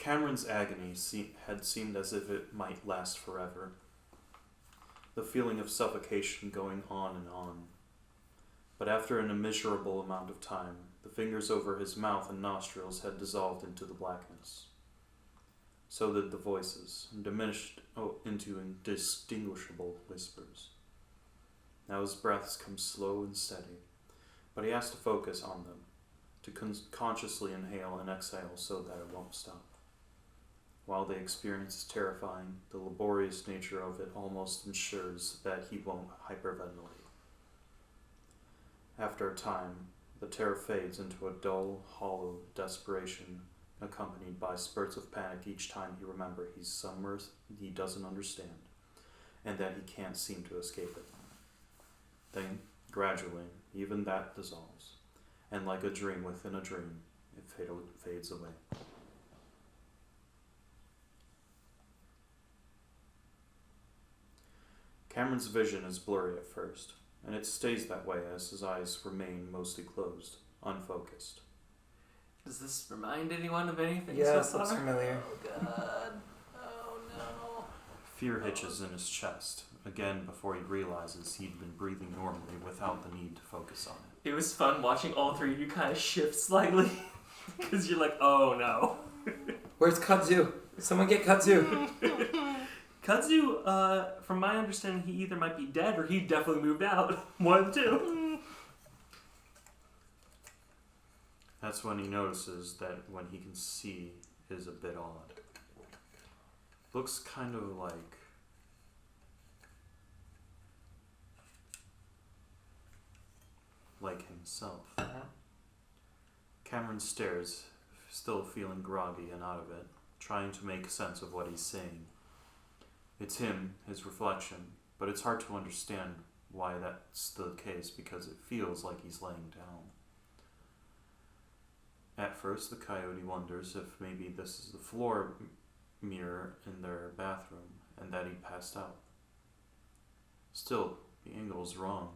Cameron's agony had seemed as if it might last forever. The feeling of suffocation going on and on. But after an immeasurable amount of time, the fingers over his mouth and nostrils had dissolved into the blackness. So did the voices, diminished into indistinguishable whispers. Now his breaths come slow and steady, but he has to focus on them, to consciously inhale and exhale so that it won't stop. While the experience is terrifying, the laborious nature of it almost ensures that he won't hyperventilate. After a time, the terror fades into a dull, hollow desperation, accompanied by spurts of panic each time he remembers he's somewhere he doesn't understand, and that he can't seem to escape it. Then, gradually, even that dissolves, and like a dream within a dream, it fades away. Cameron's vision is blurry at first, and it stays that way as his eyes remain mostly closed, unfocused. Does this remind anyone of anything Yeah, so this far? looks familiar. Oh god. Oh no. Fear hitches in his chest, again before he realizes he'd been breathing normally without the need to focus on it. It was fun watching all three of you kind of shift slightly, because you're like, oh no. Where's Kudzu? Someone get Kudzu. Kudzu, from my understanding, he either might be dead or he definitely moved out. One of the two. That's when he notices that when he can see is a bit odd. Looks kind of like himself. Cameron stares, still feeling groggy and out of it, trying to make sense of what he's seeing. It's him, his reflection, but it's hard to understand why that's the case because it feels like he's laying down. At first, the coyote wonders if maybe this is the floor mirror in their bathroom and that he passed out. Still, the angle's wrong,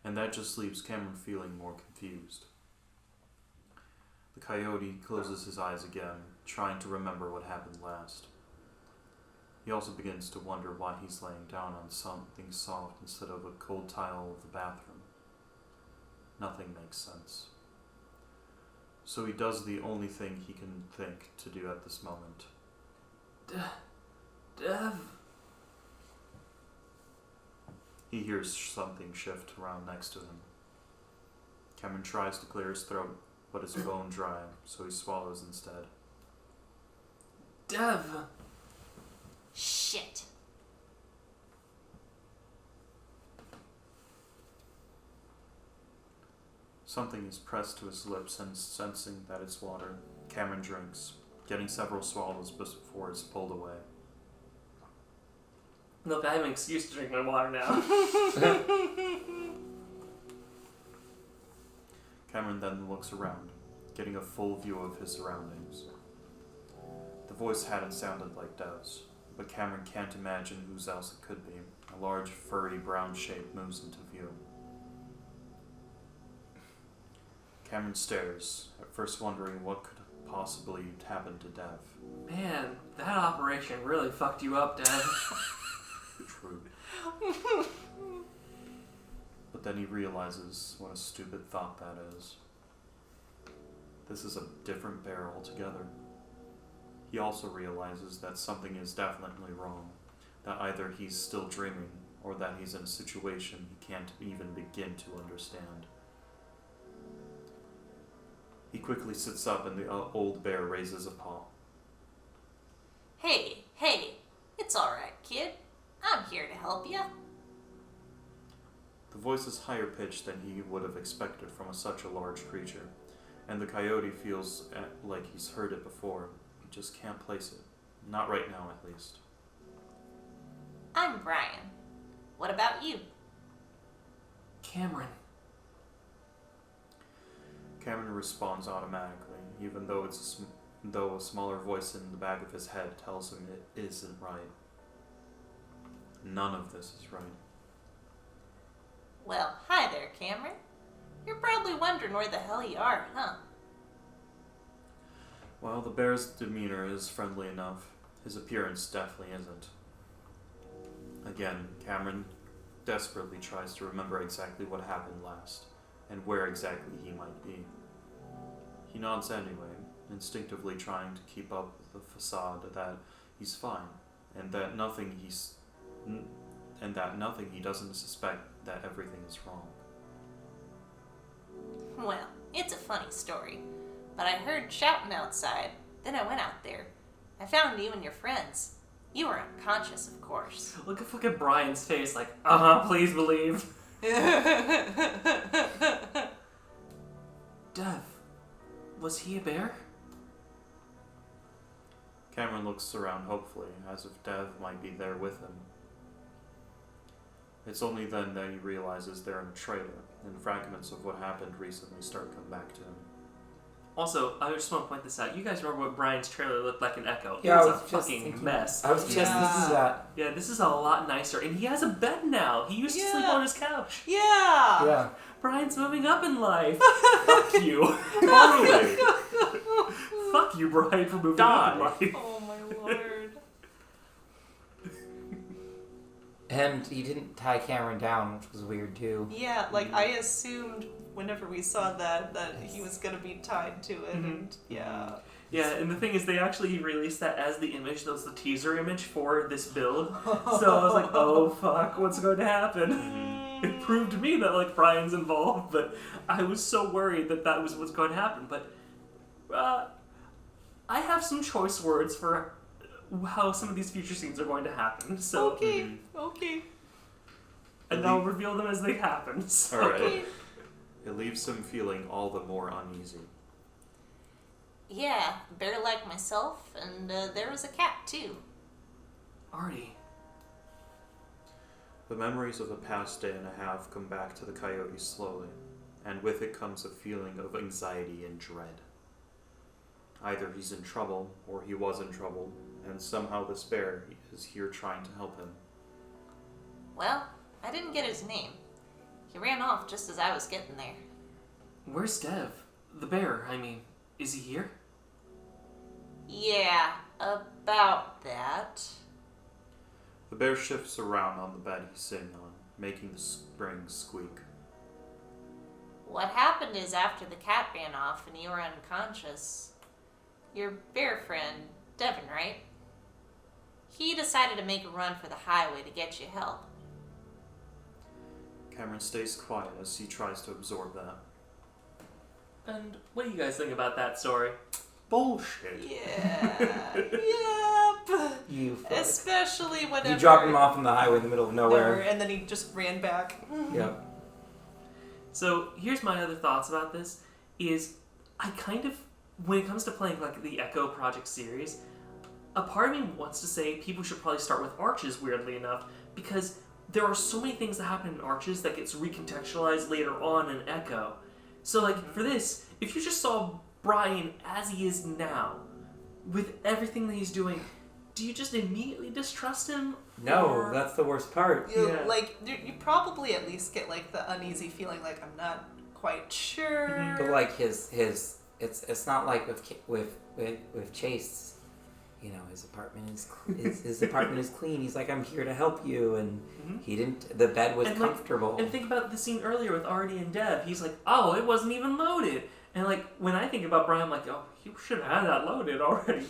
and that just leaves Cameron feeling more confused. The coyote closes his eyes again, trying to remember what happened last. He also begins to wonder why he's laying down on something soft instead of a cold tile of the bathroom. Nothing makes sense. So he does the only thing he can think to do at this moment. Dev. He hears something shift around next to him. Cameron tries to clear his throat, but it's bone dry, so he swallows instead. Dev. Shit. Something is pressed to his lips, and sensing that it's water, Cameron drinks, getting several swallows before it's pulled away. Look, I have an excuse to drink my water now. Cameron then looks around, getting a full view of his surroundings. The voice hadn't sounded like Dev's, but Cameron can't imagine whose else it could be. A large, furry, brown shape moves into view. Cameron stares, at first wondering what could possibly happen to Dev. Man, that operation really fucked you up, Dev. True. But then he realizes what a stupid thought that is. This is a different bear altogether. He also realizes that something is definitely wrong, that either he's still dreaming, or that he's in a situation he can't even begin to understand. He quickly sits up and the old bear raises a paw. Hey, it's alright, kid. I'm here to help you. The voice is higher pitched than he would have expected from such a large creature, and the coyote feels like he's heard it before. He just can't place it. Not right now, at least. I'm Brian. What about you? Cameron. Cameron responds automatically, even though a smaller voice in the back of his head tells him it isn't right. None of this is right. Well, hi there, Cameron. You're probably wondering where the hell you are, huh? While the bear's demeanor is friendly enough, his appearance definitely isn't. Again, Cameron desperately tries to remember exactly what happened last, and where exactly he might be. He nods anyway, instinctively trying to keep up the facade that he's fine, and that nothing he doesn't suspect that everything is wrong. Well, it's a funny story, but I heard shouting outside. Then I went out there. I found you and your friends. You were unconscious, of course. Look at Brian's face, like, please believe. Dev, was he a bear? Cameron looks around hopefully, as if Dev might be there with him. It's only then that he realizes they're in a trailer, and fragments of what happened recently start coming back to him. Also, I just want to point this out. You guys remember what Brian's trailer looked like in Echo? Yeah, It I was a was just fucking thinking- mess. I was just thinking that. Yeah, this is a lot nicer. And he has a bed now. He used to sleep on his couch. Yeah. Yeah. Brian's moving up in life. Fuck you. Totally! Fuck you, Brian, for moving Die. up in life. Oh my lord. And he didn't tie Cameron down, which was weird too. Yeah, like I assumed whenever we saw that he was gonna be tied to it, and yeah. Yeah, and the thing is, they actually released that as the image. That was the teaser image for this build. So I was like, oh fuck, what's going to happen? It proved to me that, like, Brian's involved, but I was so worried that that was what's going to happen. But I have some choice words for how some of these future scenes are going to happen. So, Okay. and I'll reveal them as they happen. So. Alright. It leaves him feeling all the more uneasy. Yeah, a bear like myself, and there was a cat too. Artie. The memories of the past day and a half come back to the coyote slowly, and with it comes a feeling of anxiety and dread. Either he's in trouble, or he was in trouble, and somehow this bear is here trying to help him. Well, I didn't get his name. He ran off just as I was getting there. Where's Dev? The bear, I mean. Is he here? Yeah, about that. The bear shifts around on the bed he's sitting on, making the springs squeak. What happened is after the cat ran off and you were unconscious, your bear friend, Devin, right? He decided to make a run for the highway to get you help. Cameron stays quiet as he tries to absorb that. And what do you guys think about that story? Bullshit! Yeah. Yep. You fuck. Especially whenever You drop him off on the highway in the middle of nowhere. and then he just ran back. Yep. So here's my other thoughts about this, is I kind of, when it comes to playing like the Echo Project series, a part of me wants to say people should probably start with Arches, weirdly enough, because there are so many things that happen in Arches that gets recontextualized later on in Echo. So like for this, if you just saw Brian as he is now, with everything that he's doing, do you just immediately distrust him? No, Or- that's the worst part. Yeah. Like you probably at least get like the uneasy feeling, like I'm not quite sure. But like his it's not like with Chase. You know, his apartment his apartment is clean. He's like, I'm here to help you, and he didn't. The bed was And, like, comfortable. And think about the scene earlier with Artie and Dev. He's like, oh, it wasn't even loaded. And like, when I think about Brian, I'm like, oh, he should have had that loaded already.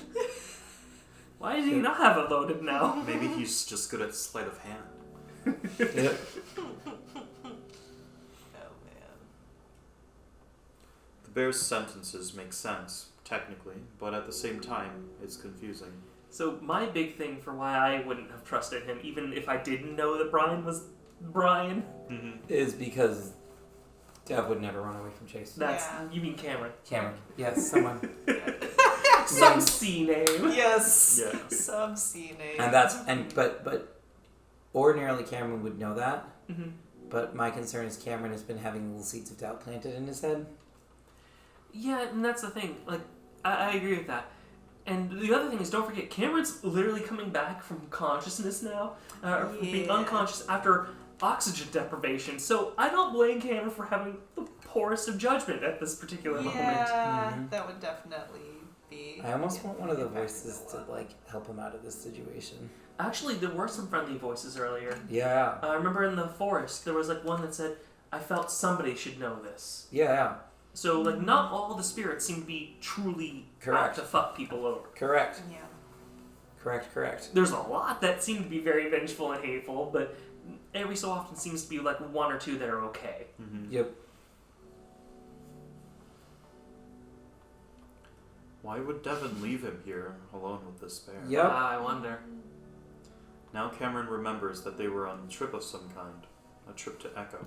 Why does he not have it loaded now? Maybe he's just good at sleight of hand. Yeah. Oh man. The bear's sentences make sense, technically, but at the same time, it's confusing. So my big thing for why I wouldn't have trusted him, even if I didn't know that Brian was Brian, Is because Dev would never run away from Chase. that's, Yeah. you mean Cameron. Cameron. Yes, someone. Some C name. Yes. Yeah. Some C name. And but ordinarily Cameron would know that. Mm-hmm. But my concern is Cameron has been having little seeds of doubt planted in his head. Yeah, and that's the thing. Like, I agree with that. And the other thing is, don't forget, Cameron's literally coming back from consciousness now, from being Yeah. unconscious after oxygen deprivation. So I don't blame Cameron for having the poorest of judgment at this particular moment. Yeah, Mhm. that would definitely be. I almost want one of the get back voices to like help him out of this situation. Actually, there were some friendly voices earlier. Yeah. I remember in the forest, there was like one that said, I felt somebody should know this. Yeah. So, like, not all the spirits seem to be truly out Correct. to fuck people over. Correct. Yeah. Correct. There's a lot that seem to be very vengeful and hateful, but every so often seems to be like one or two that are okay. Mm-hmm. Yep. Why would Devin leave him here alone with this bear? Yep. I wonder. Now Cameron remembers that they were on a trip of some kind. A trip to Echo.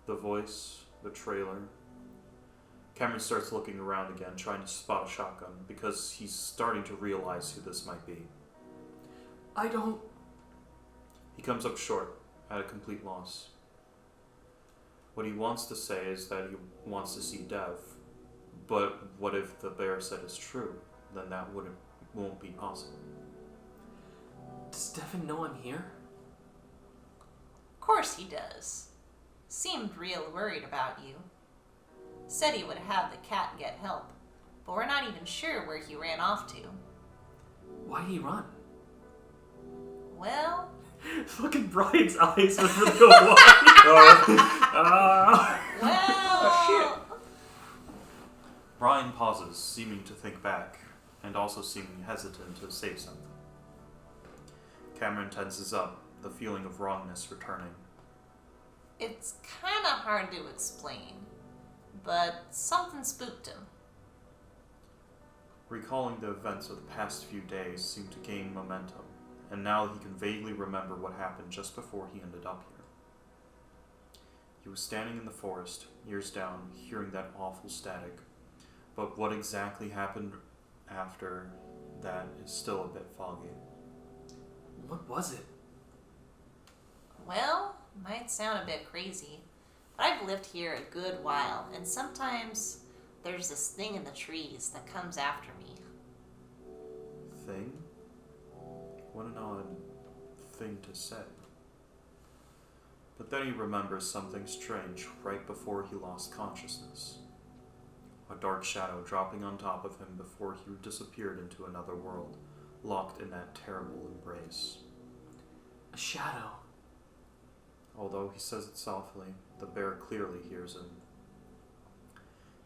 The voice, the trailer. Cameron starts looking around again, trying to spot a shotgun, because he's starting to realize who this might be. I don't... He comes up short, at a complete loss. What he wants to say is that he wants to see Dev, but what if the bear said is true? Then that won't be possible. Does Devin know I'm here? Of course he does. Seemed real worried about you. Said he would have the cat get help, but we're not even sure where he ran off to. Why'd he run? Well, Fucking Brian's eyes were really wide. well... Brian pauses, seeming to think back, and also seeming hesitant to say something. Cameron tenses up, the feeling of wrongness returning. It's kind of hard to explain, but something spooked him. Recalling the events of the past few days seemed to gain momentum, and now he can vaguely remember what happened just before he ended up here. He was standing in the forest, ears down, hearing that awful static, but what exactly happened after that is still a bit foggy. What was it? Well, might sound a bit crazy, but I've lived here a good while, and sometimes there's this thing in the trees that comes after me. Thing? What an odd thing to say. But then he remembers something strange right before he lost consciousness. A dark shadow dropping on top of him before he disappeared into another world, locked in that terrible embrace. A shadow. Although he says it softly, the bear clearly hears him.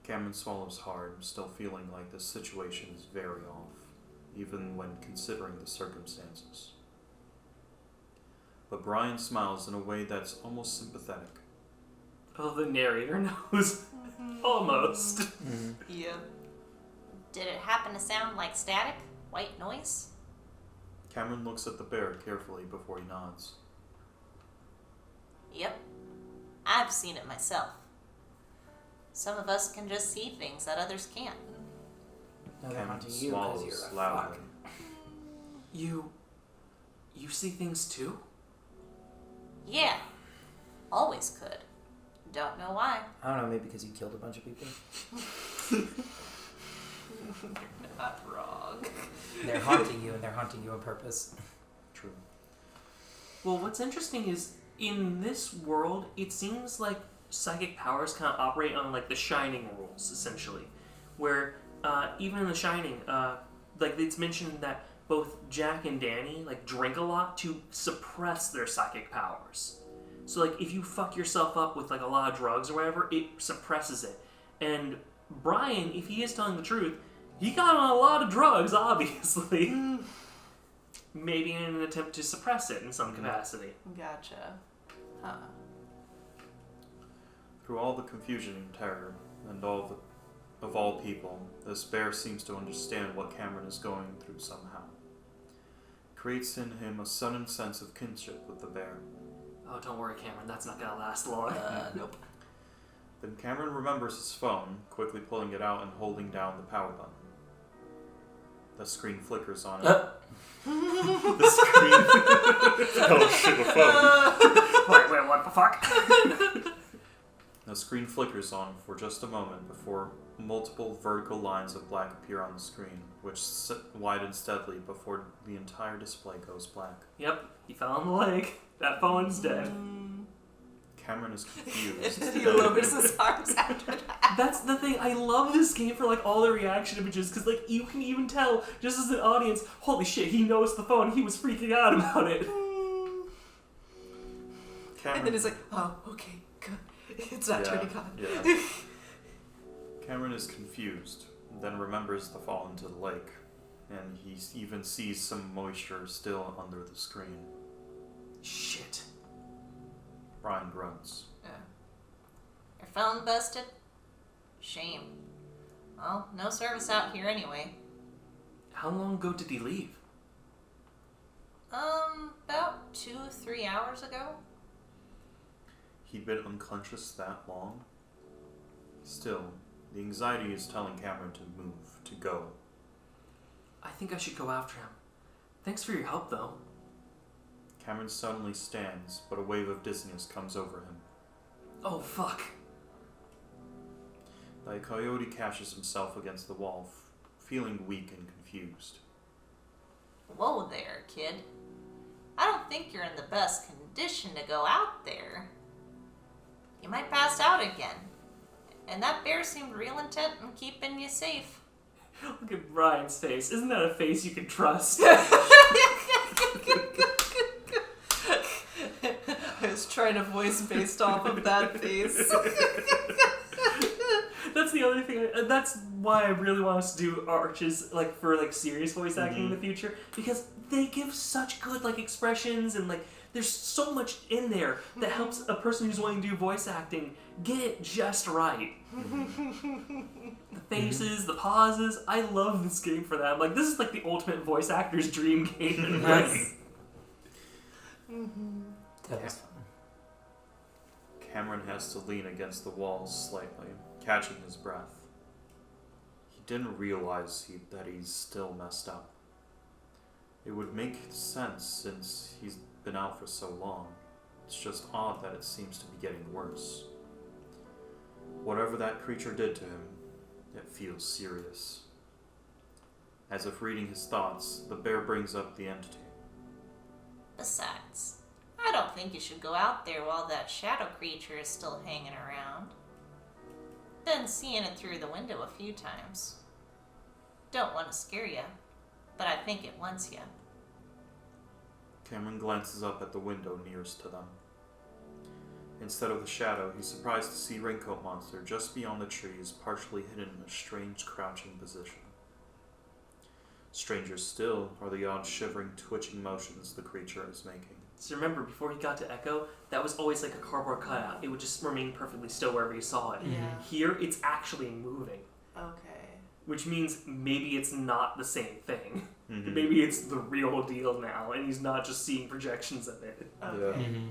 Cameron swallows hard, still feeling like this situation is very off, even when considering the circumstances. But Brian smiles in a way that's almost sympathetic. Oh, the narrator knows. Almost. Mm-hmm. Yep. Did it happen to sound like static? White noise? Cameron looks at the bear carefully before he nods. Yep. I've seen it myself. Some of us can just see things that others can't. No, they're Cameron hunting you because swallows you're a loudly. fuck. You see things too? Yeah. Always could. Don't know why. I don't know, maybe because you killed a bunch of people. You're not wrong. They're haunting you, and they're haunting you on purpose. True. Well, what's interesting is in this world, it seems like psychic powers kind of operate on like the Shining rules, essentially, where even in the Shining, like it's mentioned that both Jack and Danny like drink a lot to suppress their psychic powers. So like if you fuck yourself up with like a lot of drugs or whatever, it suppresses it. And Brian, if he is telling the truth, he got on a lot of drugs, obviously. Maybe in an attempt to suppress it in some capacity. Gotcha. Huh. Through all the confusion and terror, and of all people, this bear seems to understand what Cameron is going through somehow. It creates in him a sudden sense of kinship with the bear. Oh, don't worry, Cameron. That's not gonna last long. Nope. Then Cameron remembers his phone, quickly pulling it out and holding down the power button. The screen flickers on it. The screen... Oh shit, a phone. Wait, what the fuck? The screen flickers on for just a moment before multiple vertical lines of black appear on the screen, which widen steadily before the entire display goes black. Yep, he fell on the leg. That phone's dead. Cameron is confused. And then he lowers his arms after that. That's the thing. I love this game for like all the reaction images because like you can even tell just as an audience, holy shit, he knows the phone. He was freaking out about it. Cameron, And then he's like, oh, okay, good. It's not turning on. Yeah. Cameron is confused, then remembers the fall into the lake, and he even sees some moisture still under the screen. Shit. Brian grunts. Your phone busted? Shame. Well, no service out here anyway. How long ago did he leave? About 2-3 hours ago. He'd been unconscious that long? Still, the anxiety is telling Cameron to move, to go. I think I should go after him. Thanks for your help, though. Cameron suddenly stands, but a wave of dizziness comes over him. Oh, fuck. The coyote catches himself against the wall, feeling weak and confused. Whoa there, kid. I don't think you're in the best condition to go out there. You might pass out again. And that bear seemed real intent on keeping you safe. Look at Brian's face. Isn't that a face you can trust? I was trying to voice based off of that face. That's the other thing. That's why I really want us to do arches like for like serious voice acting in the future, because they give such good like expressions and like there's so much in there that helps a person who's wanting to do voice acting get it just right. The faces, the pauses. I love this game for that. Like this is like the ultimate voice actor's dream game. Nice. Mm-hmm. That was fun. Cameron has to lean against the walls slightly, catching his breath. He didn't realize that he's still messed up. It would make sense since he's been out for so long. It's just odd that it seems to be getting worse. Whatever that creature did to him, it feels serious. As if reading his thoughts, the bear brings up the entity. Besides, I don't think you should go out there while that shadow creature is still hanging around. Been seeing it through the window a few times. Don't want to scare you, but I think it wants you. Cameron glances up at the window nearest to them. Instead of the shadow, he's surprised to see Raincoat Monster just beyond the trees, partially hidden in a strange crouching position. Stranger still are the odd shivering, twitching motions the creature is making. So remember, before he got to Echo, that was always like a cardboard cutout. It would just remain perfectly still wherever you saw it. Yeah. Here, it's actually moving. Okay. Which means maybe it's not the same thing. Mhm. Maybe it's the real deal now, and he's not just seeing projections of it. Okay. Mm-hmm.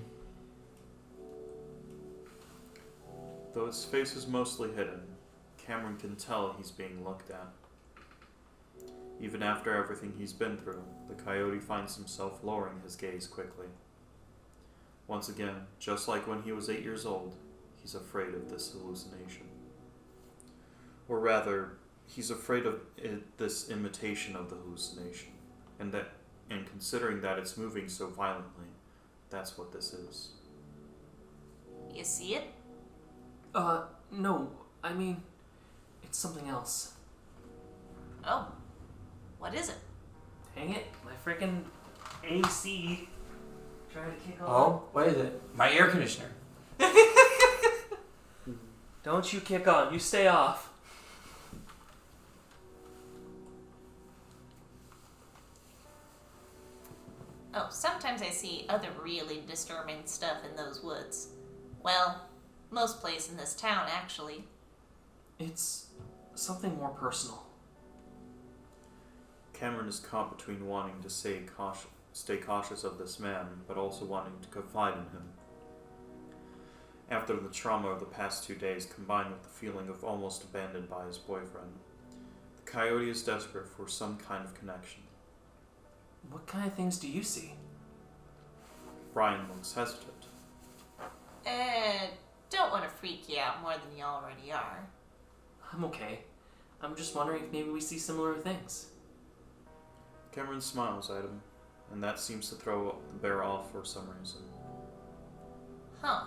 Though his face is mostly hidden, Cameron can tell he's being looked at. Even after everything he's been through, the coyote finds himself lowering his gaze quickly. Once again, just like when he was 8 years old, he's afraid of this hallucination. Or rather, he's afraid of this imitation of the hallucination, and considering that it's moving so violently, that's what this is. You see it? No. I mean, it's something else. Oh. What is it? Dang it, my frickin' AC trying to kick on. Oh, what is it? My air conditioner. Don't you kick on, you stay off. Oh, sometimes I see other really disturbing stuff in those woods. Well, most places in this town, actually. It's something more personal. Cameron is caught between wanting to stay cautious of this man, but also wanting to confide in him. After the trauma of the past 2 days, combined with the feeling of almost abandoned by his boyfriend, the coyote is desperate for some kind of connection. What kind of things do you see? Brian looks hesitant. Don't want to freak you out more than you already are. I'm okay. I'm just wondering if maybe we see similar things. Cameron smiles at him, and that seems to throw the bear off for some reason. Huh.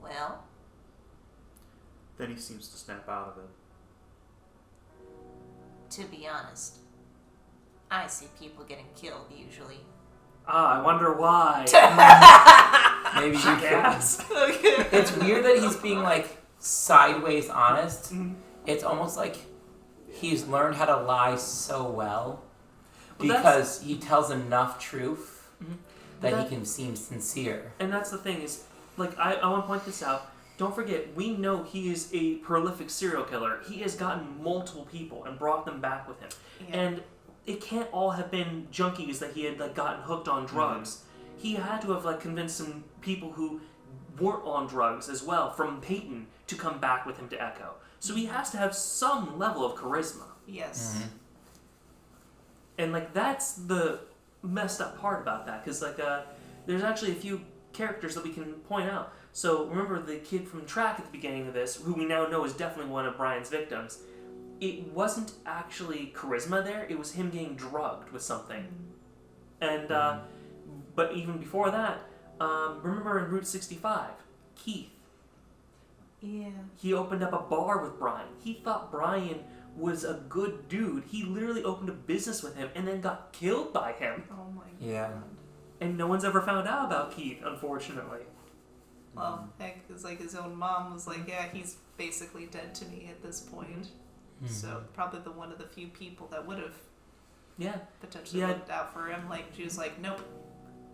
Well, Then he seems to snap out of it. to be honest, I see people getting killed usually. I wonder why. Maybe you Jackass. It's weird that he's being like sideways honest. Mhm. It's almost like he's learned how to lie so well Well, because he tells enough truth Mhm. that That- he can seem sincere. And that's the thing is, like, I want to point this out. Don't forget, we know he is a prolific serial killer. He has gotten multiple people and brought them back with him. Yeah. And it can't all have been junkies that he had like gotten hooked on drugs. He had to have like convinced some people who weren't on drugs as well from Peyton to come back with him to Echo. So he has to have some level of charisma. Yes. And like that's the messed up part about that, because like there's actually a few characters that we can point out. So remember the kid from track at the beginning of this, who we now know is definitely one of Brian's victims. It wasn't actually charisma there; it was him getting drugged with something. And but even before that, remember in Route 65, Keith. Yeah. He opened up a bar with Brian. He thought Brian was a good dude. He literally opened a business with him and then got killed by him. Oh my god. Yeah. And no one's ever found out about Keith, unfortunately. Well, heck, it's like his own mom was like, yeah, he's basically dead to me at this point. So probably the one of the few people that would have Yeah. potentially Yeah. looked out for him. Like she was like, nope.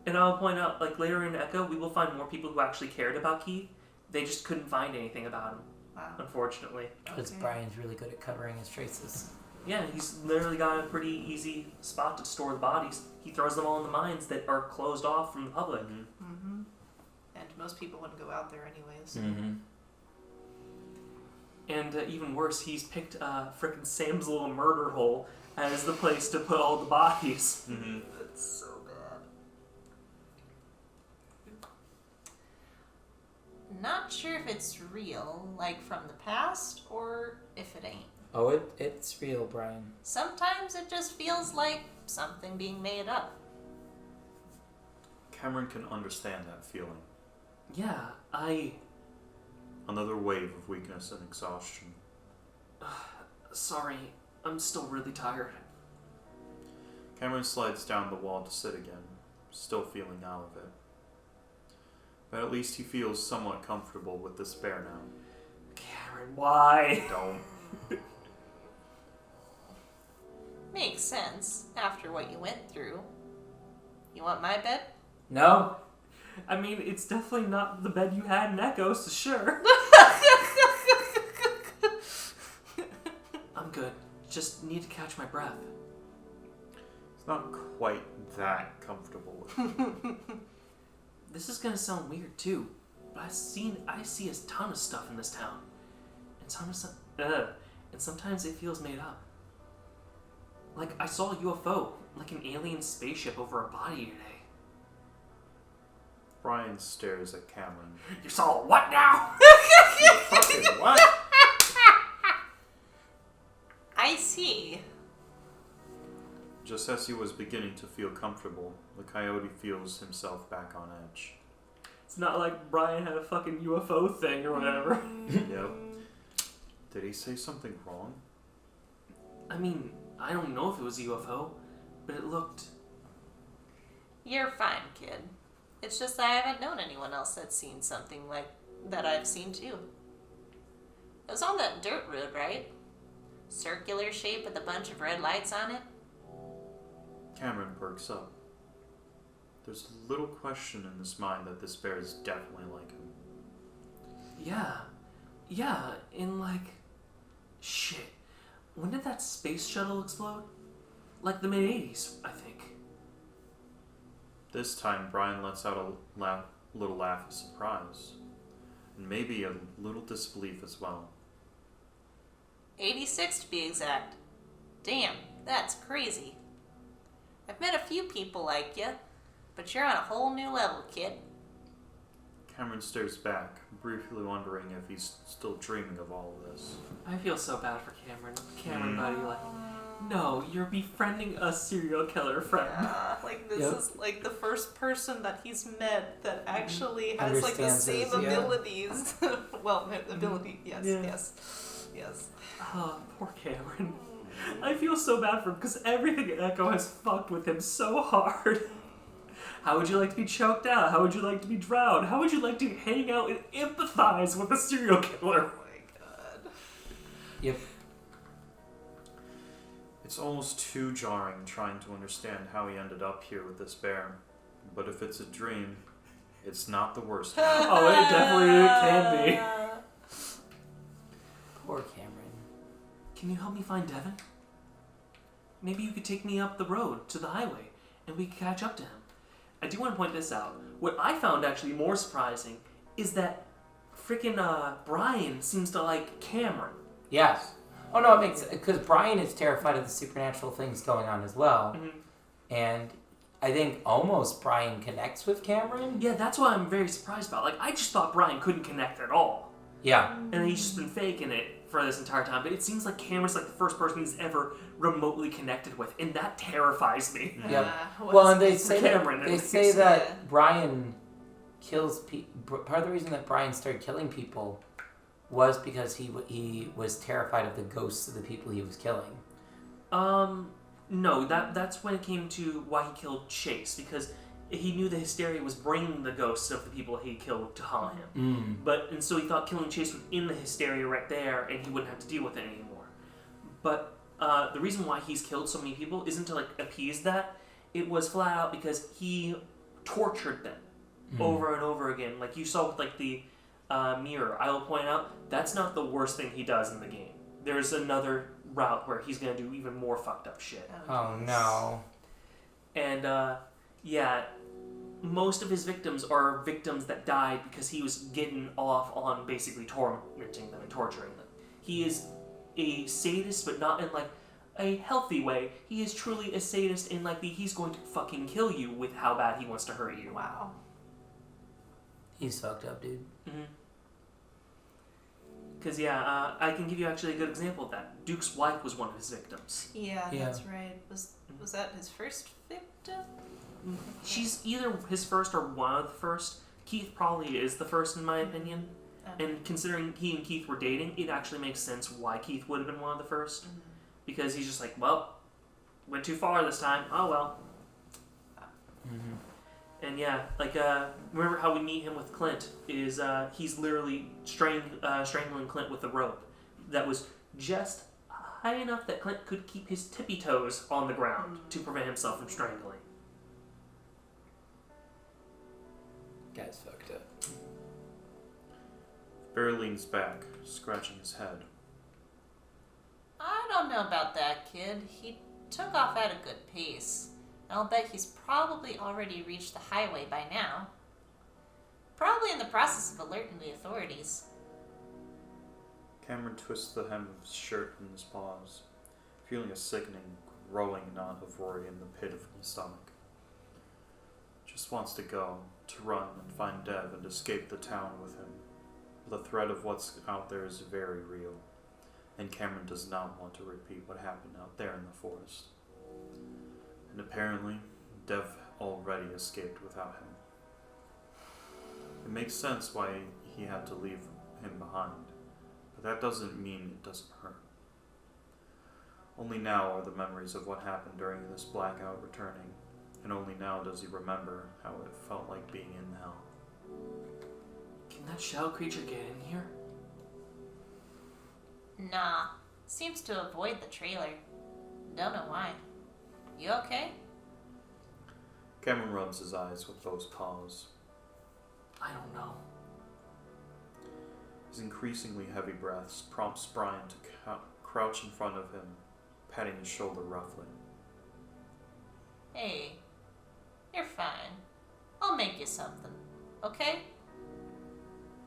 And I'll point out, like later in Echo, we will find more people who actually cared about Keith. They just couldn't find anything about him, Wow. unfortunately. Because Okay. Brian's really good at covering his traces. Yeah, he's literally got a pretty easy spot to store the bodies. He throws them all in the mines that are closed off from the public. Mm-hmm. And most people wouldn't go out there anyways. Mm-hmm. And even worse, he's picked frickin' Sam's little murder hole as the place to put all the bodies. Mm-hmm. That's so bad. Not sure if it's real, like from the past, or if it ain't. Oh, it's real, Brian. Sometimes it just feels like something being made up. Cameron can understand that feeling. Yeah, Another wave of weakness and exhaustion. sorry, I'm still really tired. Cameron slides down the wall to sit again, still feeling out of it. But at least he feels somewhat comfortable with despair now. Karen, why? Don't. Makes sense after what you went through. You want my bed? No? I mean, it's definitely not the bed you had in Echo, so sure. I'm good. Just need to catch my breath. It's not quite that comfortable. This is gonna sound weird too, but I see a ton of stuff in this town, and sometimes it feels made up. Like I saw a UFO, like an alien spaceship over a body today. Brian stares at Cameron. You saw what now? Fucking what? I see. Just as he was beginning to feel comfortable, the coyote feels himself back on edge. It's not like Brian had a fucking UFO thing or whatever. Yep. Did he say something wrong? I mean, I don't know if it was a UFO, but it looked. You're fine, kid. It's just that I haven't known anyone else that's seen something like that I've seen too. It was on that dirt road, right? Circular shape with a bunch of red lights on it. Cameron perks up. There's little question in his mind that this bear is definitely like him. Yeah, in like. Shit. When did that space shuttle explode? Like the mid-80s, I think. This time, Brian lets out a little laugh of surprise. And maybe a little disbelief as well. 86 to be exact. Damn, that's crazy. I've met a few people like you, but you're on a whole new level, kid. Cameron stares back, briefly wondering if he's still dreaming of all of this. I feel so bad for Cameron. Cameron, buddy, like, No, you're befriending a serial killer friend. Yeah, like this Yep. is like the first person that he's met that actually has like the Understands same his- yeah. abilities. Well, ability, yes, Yeah. yes. Oh, poor Cameron. I feel so bad for him because everything at Echo has fucked with him so hard. How would you like to be choked out? How would you like to be drowned? How would you like to hang out and empathize with a serial killer? Oh my god. Yep. It's almost too jarring trying to understand how he ended up here with this bear. But if it's a dream, it's not the worst one. Oh, it definitely can be. Poor Cameron. Can you help me find Devin? Maybe you could take me up the road to the highway and we could catch up to him. I do want to point this out. What I found actually more surprising is that freaking Brian seems to like Cameron. Yes. Oh no, it makes because Brian is terrified of the supernatural things going on as well, Mm-hmm. and I think almost Brian connects with Cameron. Yeah, that's what I'm very surprised about. Like, I just thought Brian couldn't connect at all. Yeah. And he's just been faking it for this entire time. But it seems like Cameron's like the first person he's ever remotely connected with, and that terrifies me. Yep. What Well, is and they it? say Cameron, that they at say least. that Yeah. Brian kills people. Part of the reason that Brian started killing people was because he was terrified of the ghosts of the people he was killing. No, that's when it came to why he killed Chase, because he knew the hysteria was bringing the ghosts of the people he killed to haunt him. And so he thought killing Chase would end the hysteria right there, and he wouldn't have to deal with it anymore. But the reason why he's killed so many people isn't to like appease that. It was flat out because he tortured them over and over again. Like you saw with like the mirror. I will point out that's not the worst thing he does in the game. There's another route where he's gonna do even more fucked up shit. Oh no. And yeah, most of his victims are victims that died because he was getting off on basically tormenting them and torturing them. He is a sadist, but not in like a healthy way. He is truly a sadist in like the he's going to fucking kill you with how bad he wants to hurt you. Wow. He's fucked up, dude. Because yeah, I can give you actually a good example of that. Duke's wife was one of his victims. Yeah, Yeah. that's right. Was that his first victim? She's either his first or one of the first. Keith probably is the first in my opinion. And considering he and Keith were dating, it actually makes sense why Keith would have been one of the first. Because he's just like, well, went too far this time. Oh well. And yeah, like remember how we meet him with Clint? Is he's literally strangling Clint with a rope that was just high enough that Clint could keep his tippy toes on the ground to prevent himself from strangling. Guy's fucked up. Bear leans back, scratching his head. I don't know about that kid. He took off at a good pace. I'll bet he's probably already reached the highway by now. Probably in the process of alerting the authorities. Cameron twists the hem of his shirt in his paws, feeling a sickening, growing knot of worry in the pit of his stomach. Just wants to go, to run and find Dev and escape the town with him. The threat of what's out there is very real, and Cameron does not want to repeat what happened out there in the forest. And apparently, Dev already escaped without him. It makes sense why he had to leave him behind, but that doesn't mean it doesn't hurt. Only now are the memories of what happened during this blackout returning, and only now does he remember how it felt like being in hell. Can that shell creature get in here? Nah. Seems to avoid the trailer. Don't know why. You okay? Cameron rubs his eyes with those paws. I don't know. His increasingly heavy breaths prompts Brian to crouch in front of him, patting his shoulder roughly. Hey. You're fine. I'll make you something. Okay?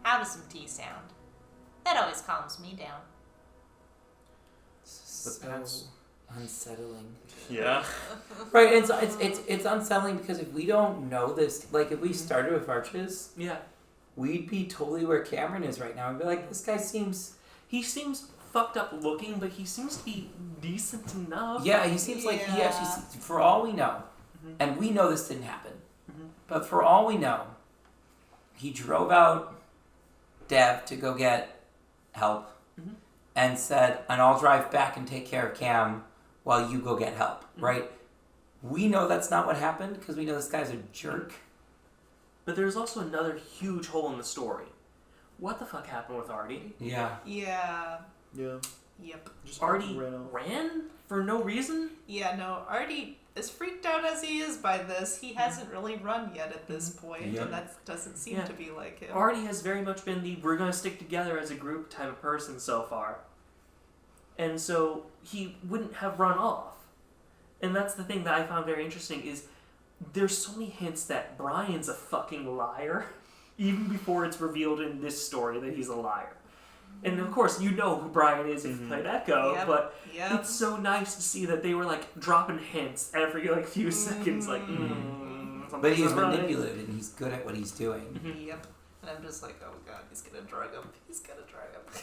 How does some tea sound? That always calms me down. So pets- unsettling. Yeah? Right, it's unsettling because if we don't know this, like if we started with Arches, Yeah. we'd be totally where Cameron is right now. I'd be like, this guy seems. He seems fucked up looking, but he seems to be decent enough. Yeah, he seems like he actually, for all we know, and we know this didn't happen, but for all we know, he drove out Dev to go get help and said, and I'll drive back and take care of Cam while you go get help, right? We know that's not what happened because we know this guy's a jerk. But there's also another huge hole in the story. What the fuck happened with Artie? Yeah. Yeah. Yeah. Yep. Just Artie ran out. ran for no reason? Yeah, no, Artie, as freaked out as he is by this, he hasn't really run yet at this point, Yep. and that doesn't seem to be like him. Artie has very much been the we're going to stick together as a group type of person so far. And so he wouldn't have run off. And that's the thing that I found very interesting is there's so many hints that Brian's a fucking liar, even before it's revealed in this story that he's a liar. And of course, you know who Brian is if you played Echo, Yep. but Yep. it's so nice to see that they were like dropping hints every like few seconds, like, But he's something's not right. manipulated and he's good at what he's doing. Yep. And I'm just like, oh god, he's gonna drug him. He's gonna drug him.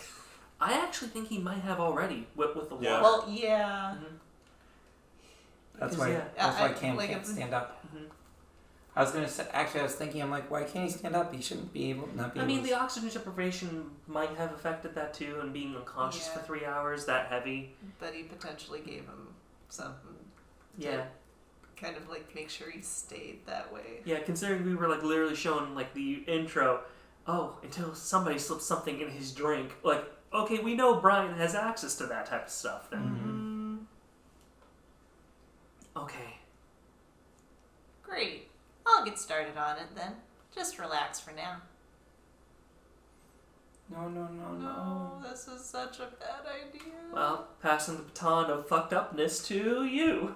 I actually think he might have already with the Yeah. water. Well, yeah. That's Because, why. yeah. That's why I- Cam like can't if- stand up. Mhm. I was gonna say. Actually, I was thinking. I'm like, why can't he stand up? He shouldn't be able. Not be. I mean, able the oxygen deprivation might have affected that too, and being unconscious for 3 hours, that heavy. But he potentially gave him something Yeah. kind of like make sure he stayed that way. Yeah, considering we were like literally shown like the intro, until somebody slips something in his drink. Like, okay, we know Brian has access to that type of stuff then. Okay. Great. I'll get started on it then. Just relax for now. No, no, no, no. No, this is such a bad idea. Well, passing the baton of fucked upness to you.